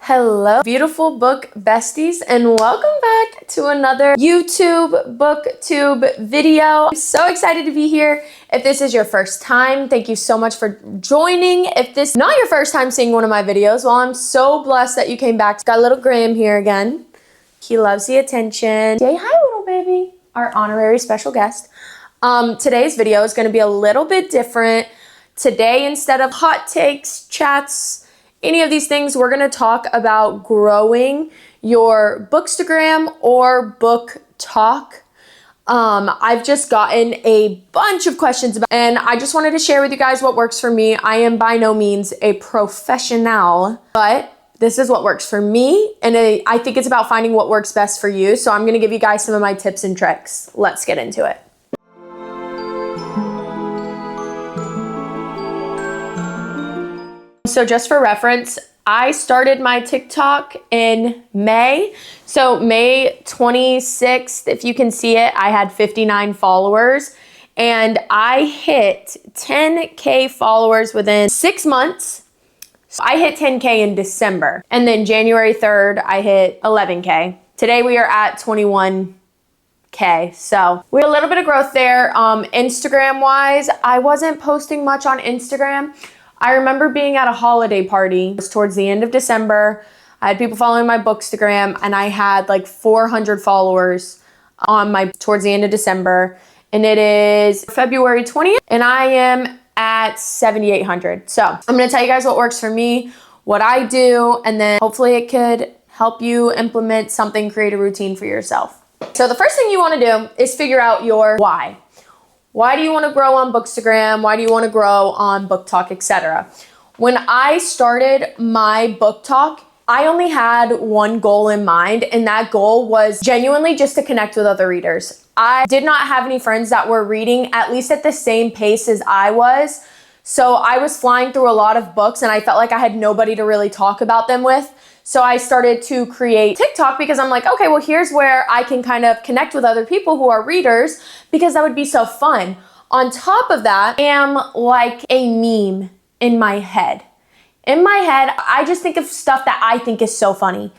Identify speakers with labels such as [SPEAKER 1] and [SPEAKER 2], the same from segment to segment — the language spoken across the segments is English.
[SPEAKER 1] Hello, beautiful book besties, and welcome back to another YouTube BookTube video. I'm so excited to be here. If this is your first time, thank you so much for joining. If this is not your first time seeing one of my videos, well, I'm so blessed that you came back. Got little Graham here again. He loves the attention. Say hi, little baby, our honorary special guest. Today's video is going to be a little bit different. Today, instead of hot takes, chats, any of these things, we're going to talk about growing your Bookstagram or BookTok. I've just gotten a bunch of questions about, and I just wanted to share with you guys what works for me. I am by no means a professional, but this is what works for me, and I think it's about finding what works best for you. So I'm going to give you guys some of my tips and tricks. Let's get into it. So just for reference, I started my TikTok in May. So May 26th, if you can see it, I had 59 followers and I hit 10K followers within 6 months. So I hit 10K in December, and then January 3rd, I hit 11K. Today we are at 21K. So we had a little bit of growth there. Instagram wise, I wasn't posting much on Instagram. I remember being at a holiday party. It was towards the end of December. I had people following my Bookstagram, and I had like 400 followers on towards the end of December. And it is February 20th, and I am at 7,800. So I'm gonna tell you guys what works for me, what I do, and then hopefully it could help you implement something, create a routine for yourself. So the first thing you wanna do is figure out your why. Why do you want to grow on Bookstagram? Why do you want to grow on BookTok, etc.? When I started my BookTok, I only had one goal in mind, and that goal was genuinely just to connect with other readers. I did not have any friends that were reading at least at the same pace as I was. So I was flying through a lot of books and I felt like I had nobody to really talk about them with. So I started to create TikTok because I'm like, okay, well, here's where I can kind of connect with other people who are readers, because that would be so fun. On top of that, I am like a meme in my head. In my head, I just think of stuff that I think is so funny.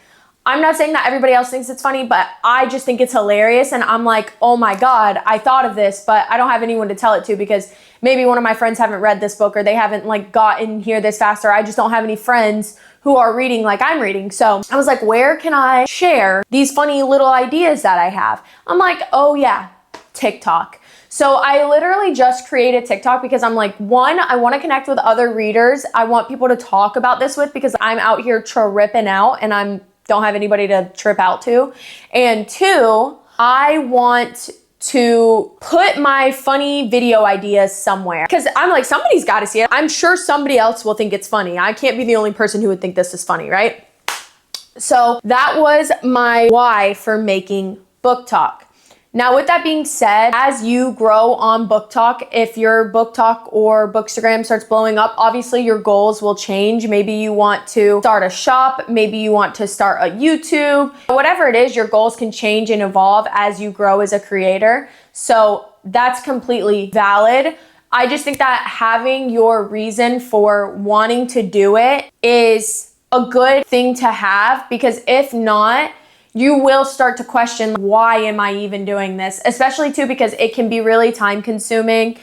[SPEAKER 1] I'm not saying that everybody else thinks it's funny, but I just think it's hilarious. And I'm like, oh my God, I thought of this, but I don't have anyone to tell it to because maybe one of my friends haven't read this book, or they haven't like gotten here this fast, or I just don't have any friends who are reading like I'm reading. So I was like, where can I share these funny little ideas that I have? I'm like, oh yeah, TikTok. So I literally just created TikTok because I'm like, one, I want to connect with other readers. I want people to talk about this with because I'm out here tripping out and I don't have anybody to trip out to. And two, I want to put my funny video ideas somewhere because I'm like, somebody's got to see it. I'm sure somebody else will think it's funny. I can't be the only person who would think this is funny, right? So that was my why for making BookTok. Now, with that being said, as you grow on BookTok, if your BookTok or Bookstagram starts blowing up, obviously your goals will change. Maybe you want to start a shop, maybe you want to start a YouTube, whatever it is, your goals can change and evolve as you grow as a creator. So that's completely valid. I just think that having your reason for wanting to do it is a good thing to have, because if not, you will start to question, why am I even doing this? Especially too, because it can be really time consuming.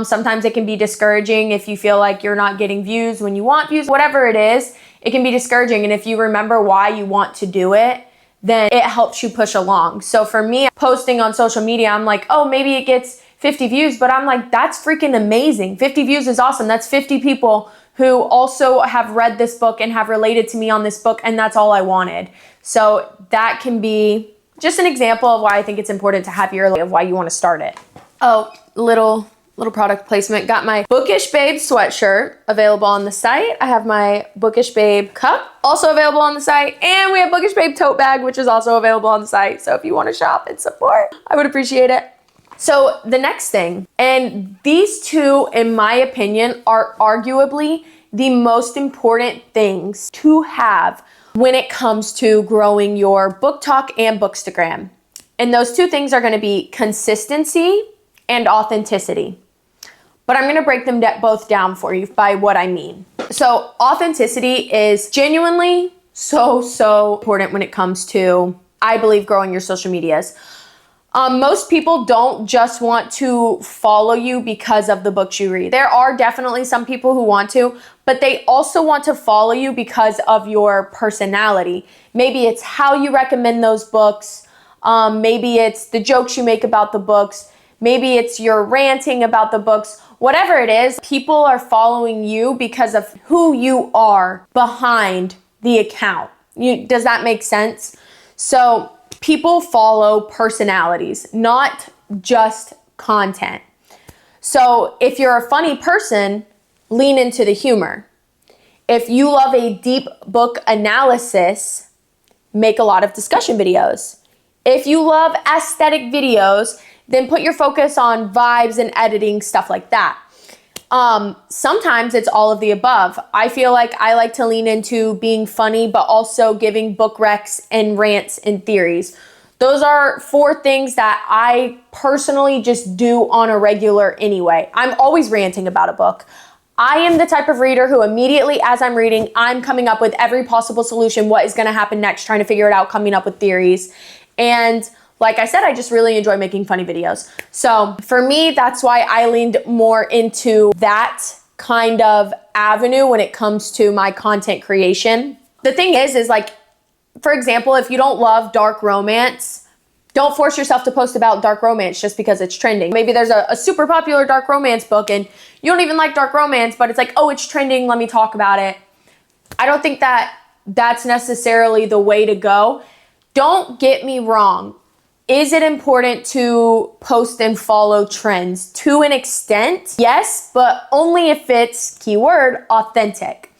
[SPEAKER 1] Sometimes it can be discouraging if you feel like you're not getting views when you want views, whatever it is, it can be discouraging. And if you remember why you want to do it, then it helps you push along. So for me, posting on social media, I'm like, oh, maybe it gets 50 views, but I'm like, that's freaking amazing. 50 views is awesome. That's 50 people who also have read this book and have related to me on this book, and that's all I wanted. So that can be just an example of why I think it's important to have of why you want to start it. Oh, little product placement. Got my Bookish Babe sweatshirt available on the site. I have my Bookish Babe cup also available on the site, and we have Bookish Babe tote bag, which is also available on the site. So if you want to shop and support, I would appreciate it. So the next thing, and these two, in my opinion, are arguably the most important things to have when it comes to growing your BookTok and Bookstagram. And those two things are going to be consistency and authenticity. But I'm going to break them both down for you by what I mean. So authenticity is genuinely so important when it comes to, I believe, growing your social medias. Most people don't just want to follow you because of the books you read. There are definitely some people who want to, but they also want to follow you because of your personality. Maybe it's how you recommend those books. Maybe it's the jokes you make about the books. Maybe it's your ranting about the books. Whatever it is, people are following you because of who you are behind the account. Does that make sense? So people follow personalities, not just content. So if you're a funny person, lean into the humor. If you love a deep book analysis, make a lot of discussion videos. If you love aesthetic videos, then put your focus on vibes and editing, stuff like that. Sometimes it's all of the above. I feel like I like to lean into being funny, but also giving book recs and rants and theories. Those are 4 things that I personally just do on a regular anyway. I'm always ranting about a book. I am the type of reader who immediately as I'm reading, I'm coming up with every possible solution, what is going to happen next, trying to figure it out, coming up with theories. And like I said, I just really enjoy making funny videos. So for me, that's why I leaned more into that kind of avenue when it comes to my content creation. The thing is like, for example, if you don't love dark romance, don't force yourself to post about dark romance just because it's trending. Maybe there's a super popular dark romance book and you don't even like dark romance, but it's like, oh, it's trending, let me talk about it. I don't think that that's necessarily the way to go. Don't get me wrong. Is it important to post and follow trends? To an extent, yes, but only if it's, keyword, authentic.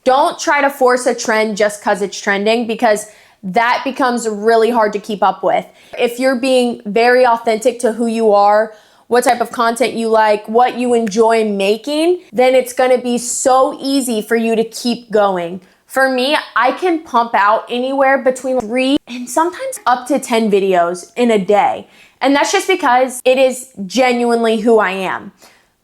[SPEAKER 1] Don't try to force a trend just because it's trending, because that becomes really hard to keep up with. If you're being very authentic to who you are, what type of content you like, what you enjoy making, then it's going to be so easy for you to keep going. For me, I can pump out anywhere between 3 and sometimes up to 10 videos in a day. And that's just because it is genuinely who I am.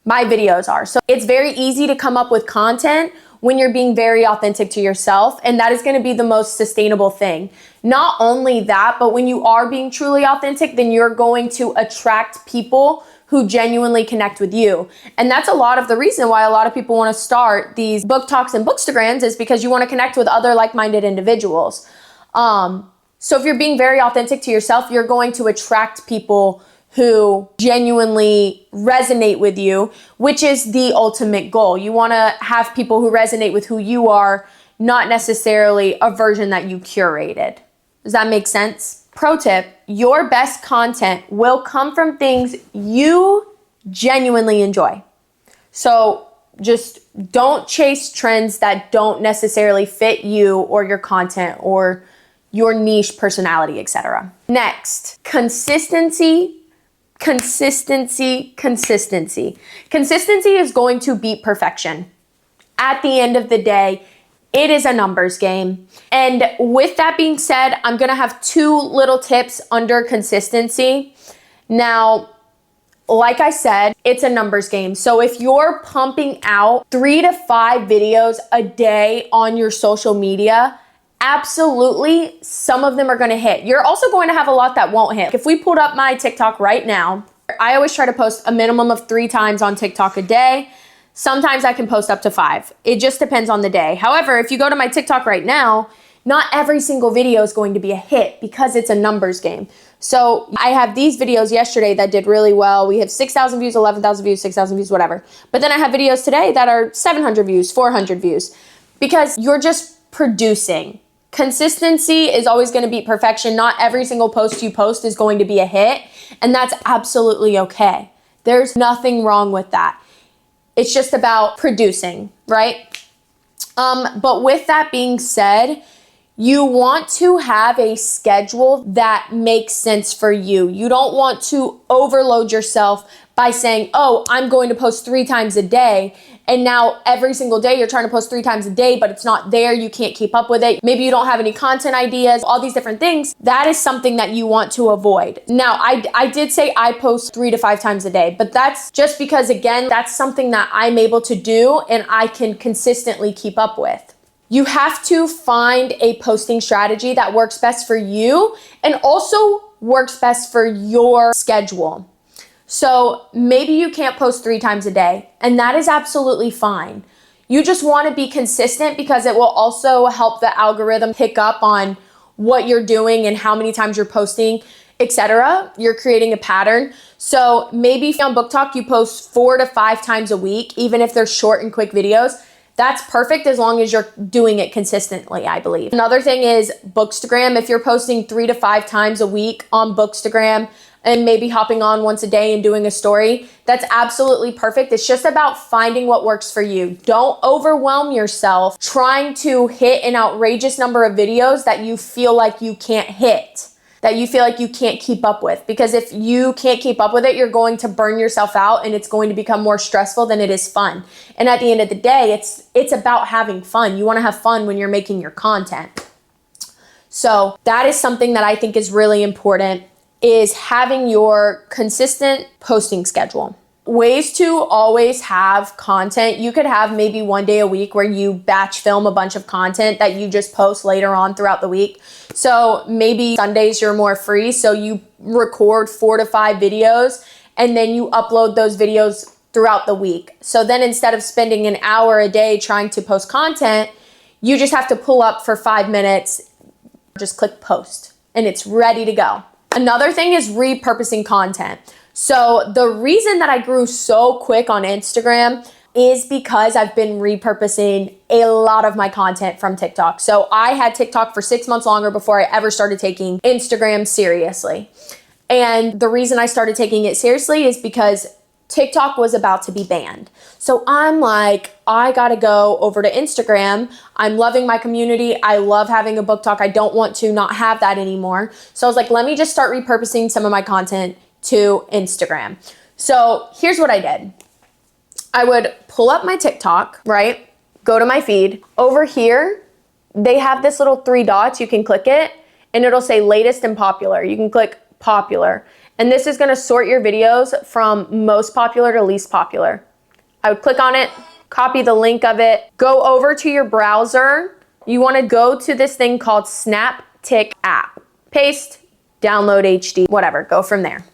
[SPEAKER 1] My videos are. So it's very easy to come up with content when you're being very authentic to yourself. And that is going to be the most sustainable thing. Not only that, but when you are being truly authentic, then you're going to attract people who genuinely connect with you. And that's a lot of the reason why a lot of people want to start these book talks and bookstagrams, is because you want to connect with other like-minded individuals. So if you're being very authentic to yourself, you're going to attract people who genuinely resonate with you, which is the ultimate goal. You want to have people who resonate with who you are, not necessarily a version that you curated. Does that make sense? Pro tip, your best content will come from things you genuinely enjoy. So just don't chase trends that don't necessarily fit you or your content or your niche personality, etc. Next, consistency. Consistency is going to beat perfection. At the end of the day, it is a numbers game. And with that being said, I'm going to have 2 little tips under consistency. Now, like I said, it's a numbers game. So if you're pumping out 3 to 5 videos a day on your social media, absolutely, some of them are going to hit. You're also going to have a lot that won't hit. If we pulled up my TikTok right now, I always try to post a minimum of 3 times on TikTok a day. Sometimes I can post up to 5. It just depends on the day. However, if you go to my TikTok right now, not every single video is going to be a hit because it's a numbers game. So I have these videos yesterday that did really well. We have 6,000 views, 11,000 views, 6,000 views, whatever. But then I have videos today that are 700 views, 400 views, because you're just producing. Consistency is always going to beat perfection. Not every single post you post is going to be a hit, and that's absolutely okay. There's nothing wrong with that. It's just about producing, right? But with that being said, you want to have a schedule that makes sense for you. You don't want to overload yourself by saying, oh, I'm going to post 3 times a day. And now every single day you're trying to post 3 times a day, but it's not there. You can't keep up with it. Maybe you don't have any content ideas, all these different things. That is something that you want to avoid. Now, I did say I post 3 to 5 times a day, but that's just because, again, that's something that I'm able to do and I can consistently keep up with. You have to find a posting strategy that works best for you and also works best for your schedule. So maybe you can't post 3 times a day, and that is absolutely fine. You just want to be consistent because it will also help the algorithm pick up on what you're doing and how many times you're posting, etc. You're creating a pattern. So maybe on BookTok you post 4 to 5 times a week, even if they're short and quick videos. That's perfect as long as you're doing it consistently, I believe. Another thing is Bookstagram. If you're posting 3 to 5 times a week on Bookstagram and maybe hopping on once a day and doing a story, that's absolutely perfect. It's just about finding what works for you. Don't overwhelm yourself trying to hit an outrageous number of videos that you feel like you can't hit, that you feel like you can't keep up with. Because if you can't keep up with it, you're going to burn yourself out and it's going to become more stressful than it is fun. And at the end of the day, it's about having fun. You want to have fun when you're making your content. So that is something that I think is really important, is having your consistent posting schedule. Ways to always have content. You could have maybe 1 day a week where you batch film a bunch of content that you just post later on throughout the week. So maybe Sundays you're more free, so you record 4 to 5 videos and then you upload those videos throughout the week. So then instead of spending an hour a day trying to post content, you just have to pull up for 5 minutes, just click post, and it's ready to go. Another thing is repurposing content. So the reason that I grew so quick on Instagram is because I've been repurposing a lot of my content from TikTok. So I had TikTok for 6 months longer before I ever started taking Instagram seriously. And the reason I started taking it seriously is because TikTok was about to be banned. So I'm like, I gotta go over to Instagram. I'm loving my community. I love having a book talk. I don't want to not have that anymore. So I was like, let me just start repurposing some of my content to Instagram. So here's what I did. I would pull up my TikTok, right? Go to my feed. Over here, they have this little 3 dots. You can click it and it'll say latest and popular. You can click popular. And this is gonna sort your videos from most popular to least popular. I would click on it, copy the link of it, go over to your browser. You wanna go to this thing called Snaptik app. Paste, download HD, whatever, go from there.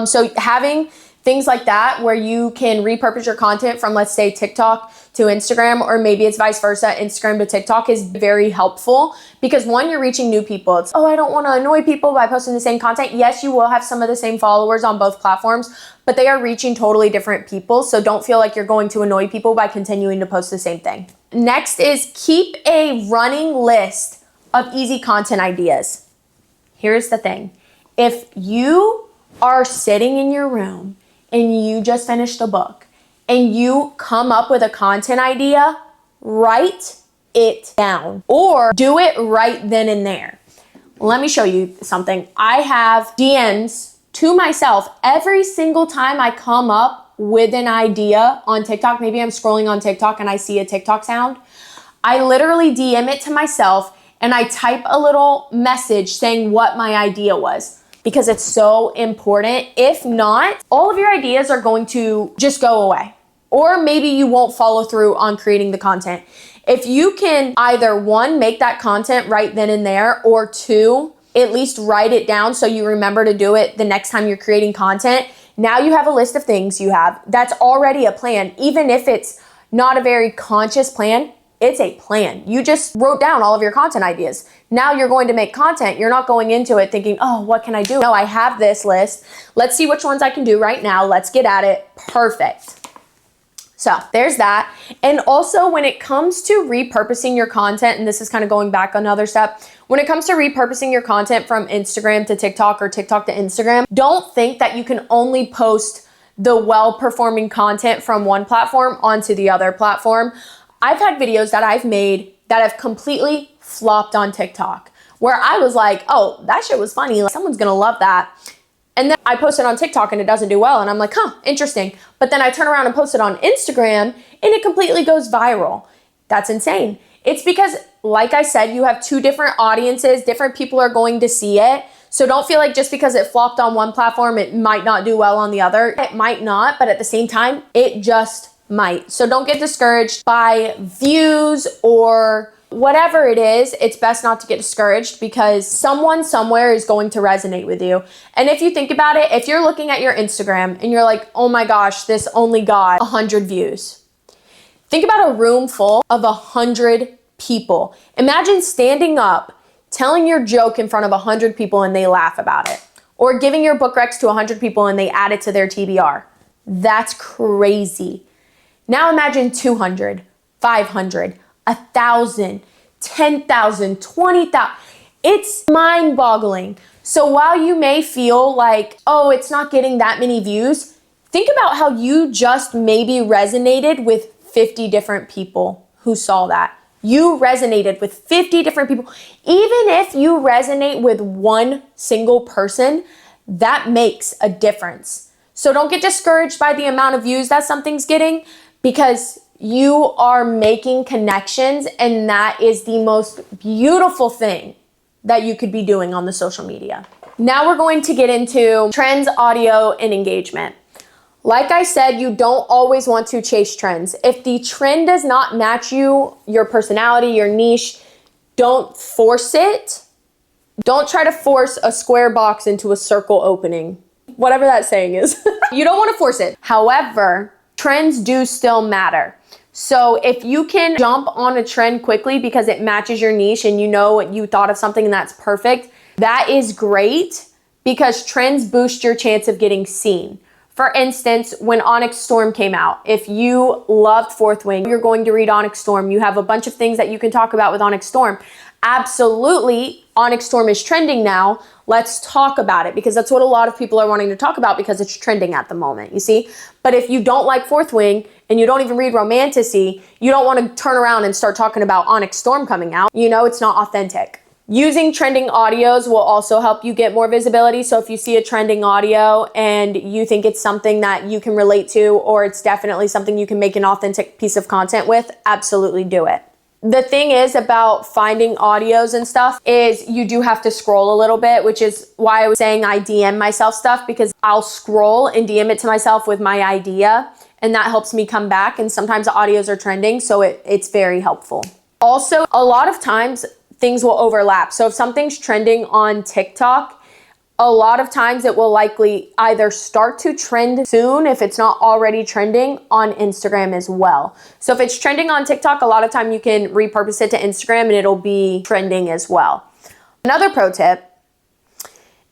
[SPEAKER 1] So having things like that where you can repurpose your content from, let's say, TikTok to Instagram, or maybe it's vice versa, Instagram to TikTok, is very helpful because one, you're reaching new people. It's, oh, I don't want to annoy people by posting the same content. Yes, you will have some of the same followers on both platforms, but they are reaching totally different people. So don't feel like you're going to annoy people by continuing to post the same thing. Next is keep a running list of easy content ideas. Here's the thing. If you are sitting in your room and you just finished a book and you come up with a content idea, write it down or do it right then and there. Let me show you something. I have DMs to myself every single time I come up with an idea on TikTok. Maybe I'm scrolling on TikTok and I see a TikTok sound. I literally DM it to myself and I type a little message saying what my idea was, because it's so important. If not, all of your ideas are going to just go away, or maybe you won't follow through on creating the content. If you can either 1, make that content right then and there, or 2, at least write it down so you remember to do it the next time you're creating content. Now you have a list of things you have. That's already a plan. Even if it's not a very conscious plan, it's a plan. You just wrote down all of your content ideas. Now you're going to make content. You're not going into it thinking, oh, what can I do? No, I have this list. Let's see which ones I can do right now. Let's get at it. Perfect. So there's that. And also when it comes to repurposing your content, and this is kind of going back another step, when it comes to repurposing your content from Instagram to TikTok or TikTok to Instagram, don't think that you can only post the well-performing content from one platform onto the other platform. I've had videos that I've made that have completely flopped on TikTok, where I was like, oh, that shit was funny. Like, someone's gonna love that. And then I post it on TikTok and it doesn't do well. And I'm like, huh, interesting. But then I turn around and post it on Instagram and it completely goes viral. That's insane. It's because, like I said, you have 2 different audiences. Different people are going to see it. So don't feel like just because it flopped on one platform, it might not do well on the other. It might not, but at the same time, it just might. So don't get discouraged by views or whatever it is. It's best not to get discouraged because someone somewhere is going to resonate with you. And if you think about it, if you're looking at your Instagram and you're like, oh my gosh, this only got 100 views. Think about a room full of 100 people. Imagine standing up, telling your joke in front of 100 people and they laugh about it. Or giving your book recs to 100 people and they add it to their TBR. That's crazy. Now imagine 200, 500, 1,000, 10,000, 20,000. It's mind-boggling. So while you may feel like, oh, it's not getting that many views, think about how you just maybe resonated with 50 different people who saw that. You resonated with 50 different people. Even if you resonate with one single person, that makes a difference. So don't get discouraged by the amount of views that something's getting, because you are making connections, and that is the most beautiful thing that you could be doing on the social media. Now we're going to get into trends, audio, and engagement. Like I said, you don't always want to chase trends. If the trend does not match you, your personality, your niche, don't force it. Don't try to force a square box into a circle opening. Whatever that saying is. You don't want to force it. However, trends do still matter. So if you can jump on a trend quickly because it matches your niche and you thought of something and that's perfect, that is great because trends boost your chance of getting seen. For instance, when Onyx Storm came out, if you loved Fourth Wing, you're going to read Onyx Storm. You have a bunch of things that you can talk about with Onyx Storm. Absolutely, Onyx Storm is trending now. Let's talk about it because that's what a lot of people are wanting to talk about because it's trending at the moment, you see? But if you don't like Fourth Wing and you don't even read Romantasy, you don't want to turn around and start talking about Onyx Storm coming out. It's not authentic. Using trending audios will also help you get more visibility. So if you see a trending audio and you think it's something that you can relate to, or it's definitely something you can make an authentic piece of content with, absolutely do it. The thing is about finding audios and stuff is you do have to scroll a little bit, which is why I was saying I DM myself stuff, because I'll scroll and DM it to myself with my idea, and that helps me come back. And sometimes the audios are trending, so it's very helpful. Also, a lot of times things will overlap. So if something's trending on TikTok, a lot of times it will likely either start to trend soon, if it's not already trending, on Instagram as well. So if it's trending on TikTok, a lot of time you can repurpose it to Instagram and it'll be trending as well. Another pro tip,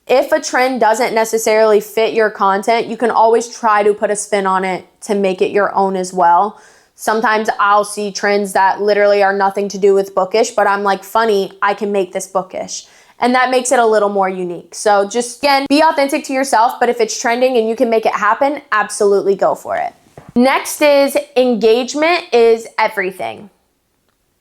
[SPEAKER 1] if a trend doesn't necessarily fit your content, you can always try to put a spin on it to make it your own as well. Sometimes I'll see trends that literally are nothing to do with Bookish, but I'm like, funny, I can make this Bookish. And that makes it a little more unique. So just, again, be authentic to yourself, but if it's trending and you can make it happen, absolutely go for it. Next is engagement is everything.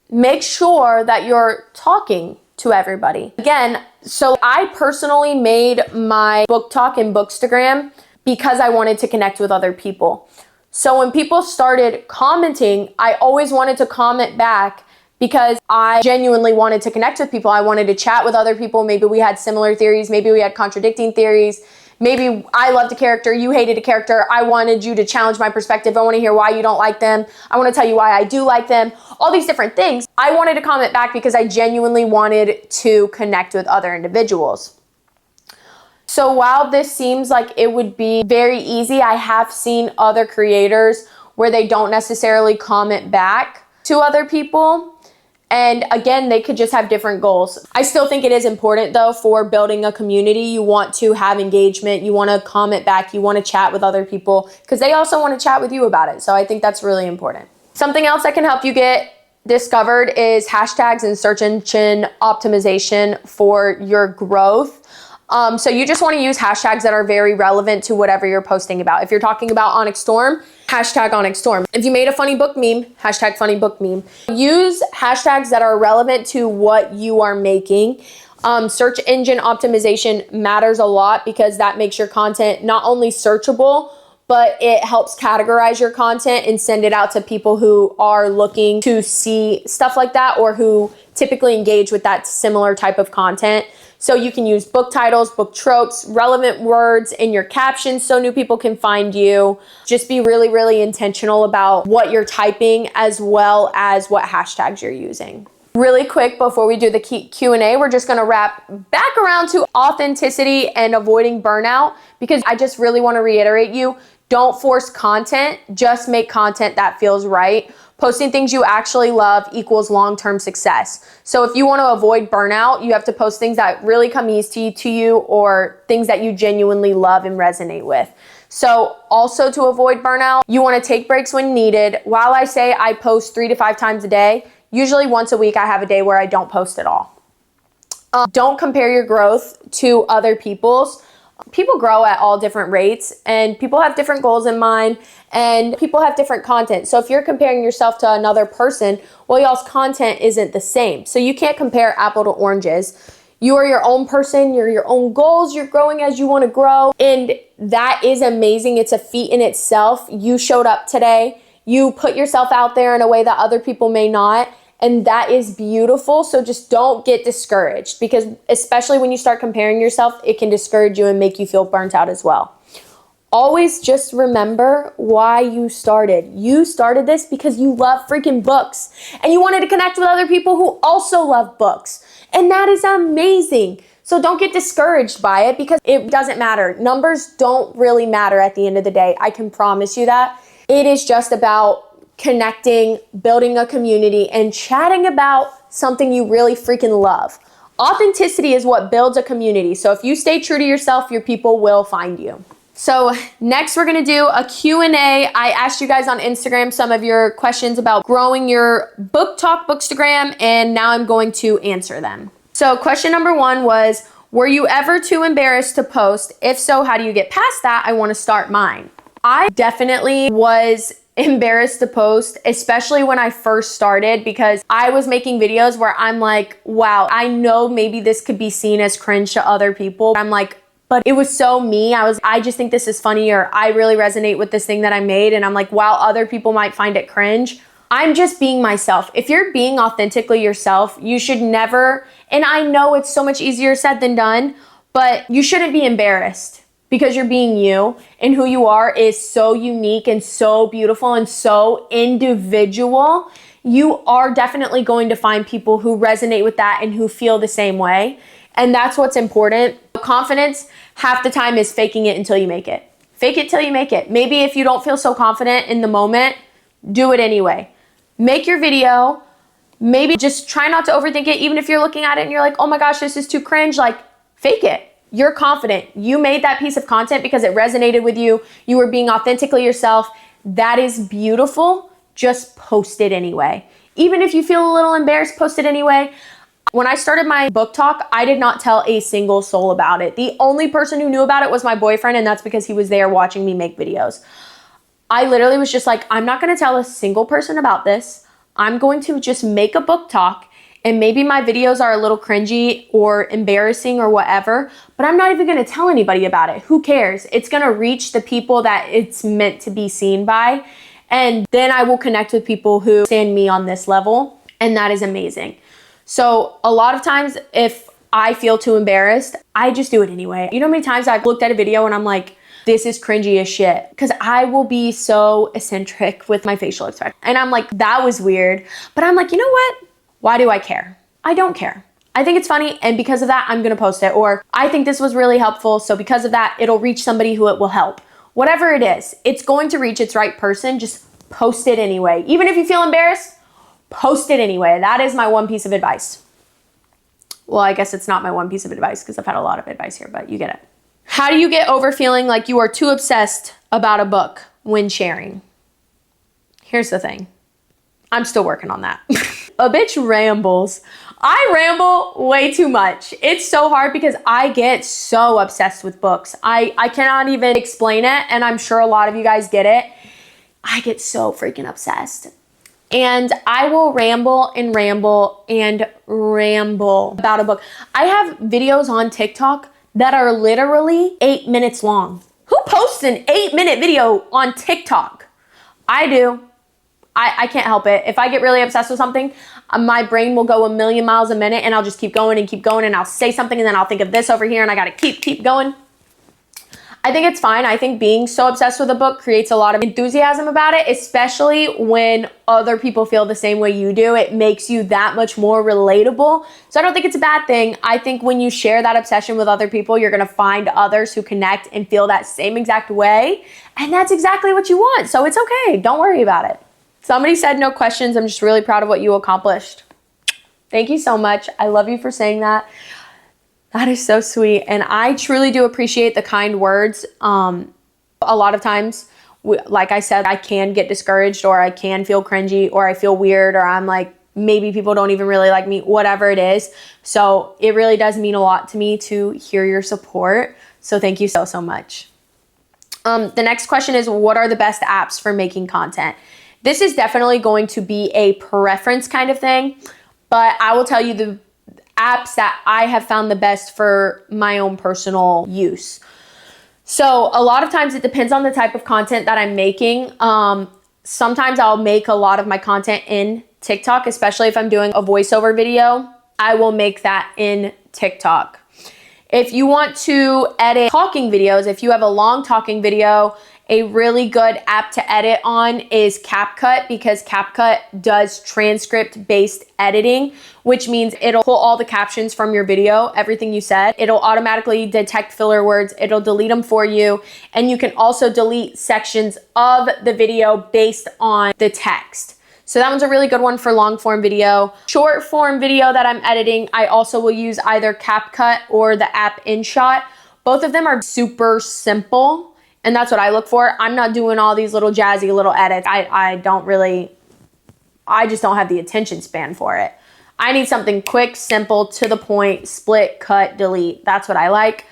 [SPEAKER 1] Make sure that you're talking to everybody. Again, so I personally made my BookTok and Bookstagram because I wanted to connect with other people. So when people started commenting, I always wanted to comment back because I genuinely wanted to connect with people. I wanted to chat with other people. Maybe we had similar theories. Maybe we had contradicting theories. Maybe I loved a character, you hated a character. I wanted you to challenge my perspective. I want to hear why you don't like them. I want to tell you why I do like them. All these different things. I wanted to comment back because I genuinely wanted to connect with other individuals. So while this seems like it would be very easy, I have seen other creators where they don't necessarily comment back to other people. And again, they could just have different goals. I still think it is important though for building a community. You want to have engagement. You want to comment back. You want to chat with other people because they also want to chat with you about it. So I think that's really important. Something else that can help you get discovered is hashtags and search engine optimization for your growth. So you just want to use hashtags that are very relevant to whatever you're posting about. If you're talking about Onyx Storm, hashtag Onyx Storm. If you made a funny book meme, hashtag funny book meme. Use hashtags that are relevant to what you are making. Search engine optimization matters a lot because that makes your content not only searchable, but it helps categorize your content and send it out to people who are looking to see stuff like that or who typically engage with that similar type of content. So you can use book titles, book tropes, relevant words in your captions so new people can find you. Just be really, really intentional about what you're typing as well as what hashtags you're using. Really quick before we do the Q&A, we're just gonna wrap back around to authenticity and avoiding burnout, because I just really wanna reiterate you, don't force content, just make content that feels right. Posting things you actually love equals long-term success. So if you wanna avoid burnout, you have to post things that really come easy to you or things that you genuinely love and resonate with. So also to avoid burnout, you wanna take breaks when needed. While I say I post 3 to 5 times a day, usually once a week I have a day where I don't post at all. Don't compare your growth to other people's. People grow at all different rates and people have different goals in mind and people have different content. So if you're comparing yourself to another person, well, y'all's content isn't the same. So you can't compare apple to oranges. You are your own person, you're your own goals, you're growing as you want to grow. And that is amazing. It's a feat in itself. You showed up today. You put yourself out there in a way that other people may not. And that is beautiful. So just don't get discouraged, because especially when you start comparing yourself, it can discourage you and make you feel burnt out as well. Always just remember why you started. You started this because you love freaking books and you wanted to connect with other people who also love books. And that is amazing. So don't get discouraged by it, because it doesn't matter. Numbers don't really matter at the end of the day. I can promise you that. It is just about connecting, building a community, and chatting about something you really freaking love. Authenticity is what builds a community. So if you stay true to yourself, your people will find you. So next we're gonna do a Q&A. I asked you guys on Instagram some of your questions about growing your BookTok Bookstagram, and now I'm going to answer them. So question number 1 was, were you ever too embarrassed to post? If so, how do you get past that? I wanna start mine. I definitely was embarrassed to post, especially when I first started, because I was making videos where I'm like, wow, I know maybe this could be seen as cringe to other people. I'm like, but it was so me. I just think this is funny, or I really resonate with this thing that I made. And I'm like, wow, other people might find it cringe. I'm just being myself. If you're being authentically yourself, you should never, and I know it's so much easier said than done, but you shouldn't be embarrassed. Because you're being you, and who you are is so unique and so beautiful and so individual. You are definitely going to find people who resonate with that and who feel the same way. And that's what's important. Confidence, half the time, is faking it until you make it. Fake it till you make it. Maybe if you don't feel so confident in the moment, do it anyway. Make your video. Maybe just try not to overthink it. Even if you're looking at it and you're like, oh my gosh, this is too cringe, like, fake it. You're confident. You made that piece of content because it resonated with you. You were being authentically yourself. That is beautiful. Just post it anyway. Even if you feel a little embarrassed, post it anyway. When I started my book talk, I did not tell a single soul about it. The only person who knew about it was my boyfriend, and that's because he was there watching me make videos. I literally was just like, I'm not going to tell a single person about this. I'm going to just make a book talk. And maybe my videos are a little cringy or embarrassing or whatever, but I'm not even gonna tell anybody about it. Who cares? It's gonna reach the people that it's meant to be seen by. And then I will connect with people who stand me on this level. And that is amazing. So a lot of times, if I feel too embarrassed, I just do it anyway. You know how many times I've looked at a video and I'm like, this is cringy as shit, because I will be so eccentric with my facial expression. And I'm like, that was weird. But I'm like, you know what? Why do I care? I don't care. I think it's funny, and because of that, I'm gonna post it. Or I think this was really helpful, so because of that, it'll reach somebody who it will help. Whatever it is, it's going to reach its right person. Just post it anyway. Even if you feel embarrassed, post it anyway. That is my one piece of advice. Well, I guess it's not my one piece of advice, because I've had a lot of advice here, but you get it. How do you get over feeling like you are too obsessed about a book when sharing? Here's the thing. I'm still working on that. A bitch rambles. I ramble way too much. It's so hard because I get so obsessed with books. I cannot even explain it, and I'm sure a lot of you guys get it. I get so freaking obsessed. And I will ramble and ramble and ramble about a book. I have videos on TikTok that are literally 8 minutes long. Who posts an 8-minute video on TikTok? I do. I can't help it. If I get really obsessed with something, my brain will go a million miles a minute and I'll just keep going and I'll say something and then I'll think of this over here and I gotta keep going. I think it's fine. I think being so obsessed with a book creates a lot of enthusiasm about it, especially when other people feel the same way you do. It makes you that much more relatable. So I don't think it's a bad thing. I think when you share that obsession with other people, you're gonna find others who connect and feel that same exact way. And that's exactly what you want. So it's okay. Don't worry about it. Somebody said no questions. I'm just really proud of what you accomplished. Thank you so much. I love you for saying that. That is so sweet. And I truly do appreciate the kind words. A lot of times, like I said, I can get discouraged or I can feel cringy or I feel weird or I'm like, maybe people don't even really like me, whatever it is. So it really does mean a lot to me to hear your support. So thank you so much. The next question is, what are the best apps for making content? This is definitely going to be a preference kind of thing, but I will tell you the apps that I have found the best for my own personal use. So a lot of times it depends on the type of content that I'm making. Sometimes I'll make a lot of my content in TikTok, especially if I'm doing a voiceover video. I will make that in TikTok. If you want to edit talking videos, if you have a long talking video, a really good app to edit on is CapCut, because CapCut does transcript-based editing, which means it'll pull all the captions from your video, everything you said. It'll automatically detect filler words. It'll delete them for you. And you can also delete sections of the video based on the text. So that one's a really good one for long form video. Short form video that I'm editing, I also will use either CapCut or the app InShot. Both of them are super simple. And that's what I look for. I'm not doing all these little jazzy little edits. I just don't have the attention span for it. I need something quick, simple, to the point, split, cut, delete. That's what I like.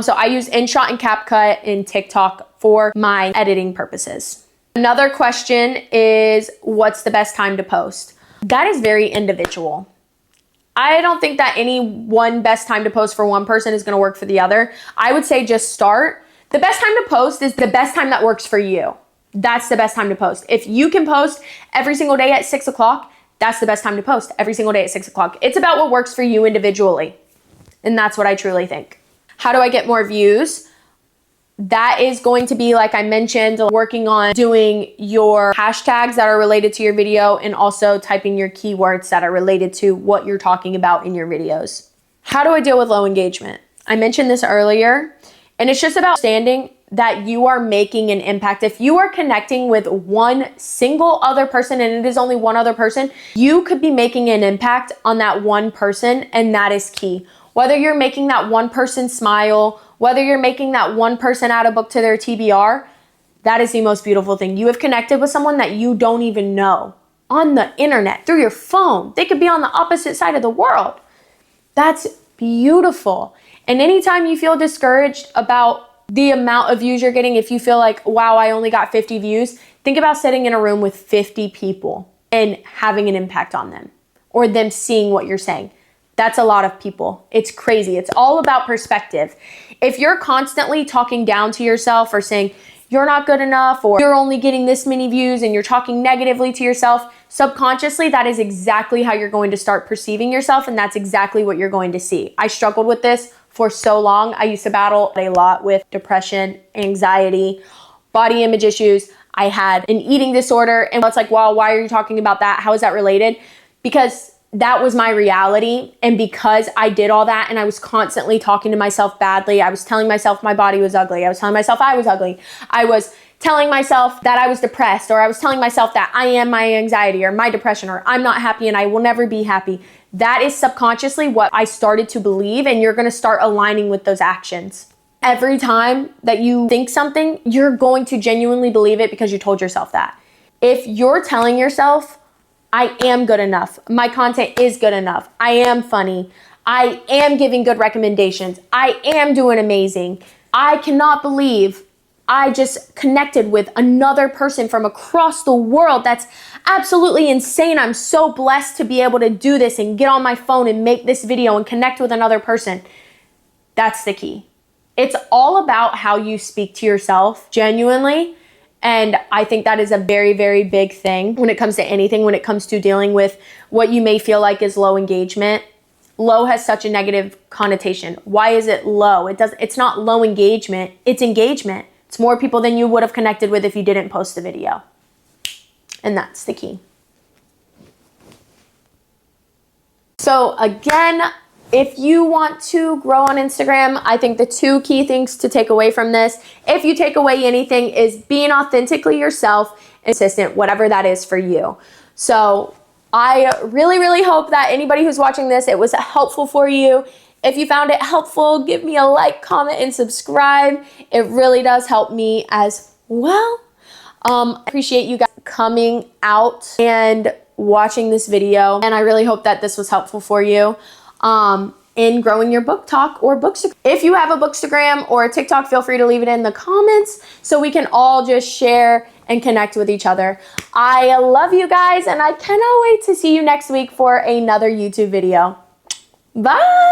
[SPEAKER 1] So I use InShot and CapCut in TikTok for my editing purposes. Another question is, what's the best time to post? That is very individual. I don't think that any one best time to post for one person is gonna work for the other. I would say just start. The best time to post is the best time that works for you. That's the best time to post. If you can post every single day at 6 o'clock, that's the best time to post every single day at 6 o'clock. It's about what works for you individually. And that's what I truly think. How do I get more views? That is going to be, like I mentioned, working on doing your hashtags that are related to your video and also typing your keywords that are related to what you're talking about in your videos. How do I deal with low engagement? I mentioned this earlier. And it's just about understanding that you are making an impact. If you are connecting with one single other person, and it is only one other person, you could be making an impact on that one person, and that is key. Whether you're making that one person smile, whether you're making that one person add a book to their TBR, that is the most beautiful thing. You have connected with someone that you don't even know on the internet, through your phone. They could be on the opposite side of the world. That's beautiful. And anytime you feel discouraged about the amount of views you're getting, if you feel like, wow, I only got 50 views, think about sitting in a room with 50 people and having an impact on them or them seeing what you're saying. That's a lot of people. It's crazy. It's all about perspective. If you're constantly talking down to yourself or saying you're not good enough or you're only getting this many views and you're talking negatively to yourself, subconsciously, that is exactly how you're going to start perceiving yourself, and that's exactly what you're going to see. I struggled with this for so long. I used to battle a lot with depression, anxiety, body image issues. I had an eating disorder, and it's like, wow, why are you talking about that? How is that related? Because that was my reality, and because I did all that and I was constantly talking to myself badly, I was telling myself my body was ugly. I was telling myself I was ugly. I was telling myself that I was depressed, or I was telling myself that I am my anxiety or my depression, or I'm not happy and I will never be happy. That is subconsciously what I started to believe, and you're gonna start aligning with those actions. Every time that you think something, you're going to genuinely believe it because you told yourself that. If you're telling yourself, I am good enough, my content is good enough, I am funny, I am giving good recommendations, I am doing amazing, I cannot believe I just connected with another person from across the world. That's absolutely insane. I'm so blessed to be able to do this and get on my phone and make this video and connect with another person. That's the key. It's all about how you speak to yourself genuinely. And I think that is a very, very big thing when it comes to anything, when it comes to dealing with what you may feel like is low engagement. Low has such a negative connotation. Why is it low? It's not low engagement, it's engagement. It's more people than you would have connected with if you didn't post the video. And that's the key. So again, if you want to grow on Instagram, I think the 2 key things to take away from this, if you take away anything, is being authentically yourself and consistent, whatever that is for you. So I really, really hope that anybody who's watching this, it was helpful for you. If you found it helpful, give me a like, comment, and subscribe. It really does help me as well. I appreciate you guys coming out and watching this video, and I really hope that this was helpful for you in growing your BookTok or Bookstagram. If you have a Bookstagram or a TikTok, feel free to leave it in the comments so we can all just share and connect with each other. I love you guys, and I cannot wait to see you next week for another YouTube video. Bye!